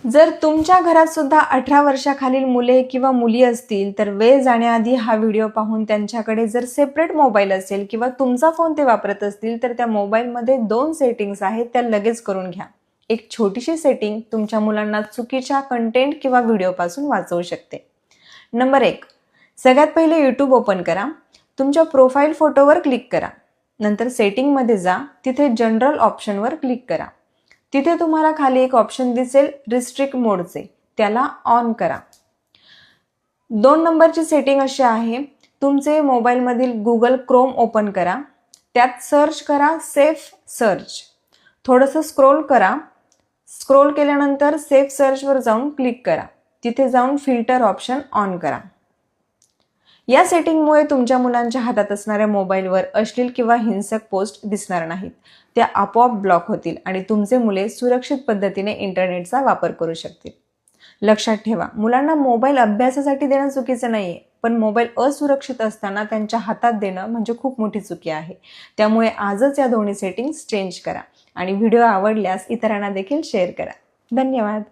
जर तुमच्या घरात सुद्धा 18 वर्षाखालील मुले किंवा मुली असतील तर वेळ जाण्याआधी हा व्हिडिओ पाहून त्यांच्याकडे जर सेपरेट मोबाईल असेल किंवा तुमचा फोन ते वापरत असतील तर त्या मोबाईलमध्ये 2 सेटिंग्स आहेत त्या लगेच करून घ्या. एक छोटीशी सेटिंग तुमच्या मुलांना चुकीच्या कंटेंट किंवा व्हिडिओपासून वाचवू शकते. नंबर 1, सगळ्यात पहिले यूट्यूब ओपन करा. तुमच्या प्रोफाईल फोटोवर क्लिक करा. नंतर सेटिंगमध्ये जा, तिथे जनरल ऑप्शनवर क्लिक करा. तिथे तुम्हाला खाली एक ऑप्शन दिसेल रिस्ट्रिक्ट मोडचे, त्याला ऑन करा. 2 नंबरची सेटिंग अशी आहे, तुमचे मोबाईलमधील गुगल क्रोम ओपन करा. त्यात सर्च करा सेफ सर्च. थोडंसं स्क्रोल करा. स्क्रोल केल्यानंतर सेफ सर्चवर जाऊन क्लिक करा. तिथे जाऊन फिल्टर ऑप्शन ऑन करा. या सेटिंगमुळे तुमच्या मुलांच्या हातात असणाऱ्या मोबाईलवर अश्लील किंवा हिंसक पोस्ट दिसणार नाहीत. त्या आपोआप ब्लॉक होतील आणि तुमचे मुले सुरक्षित पद्धतीने इंटरनेटचा वापर करू शकतील. लक्षात ठेवा, मुलांना मोबाईल अभ्यासासाठी देणं चुकीचं नाहीये, पण मोबाईल असुरक्षित असताना त्यांच्या हातात देणं म्हणजे खूप मोठी चुकी आहे. त्यामुळे आजच या दोन्ही सेटिंग्स चेंज करा आणि व्हिडिओ आवडल्यास इतरांना देखील शेअर करा. धन्यवाद.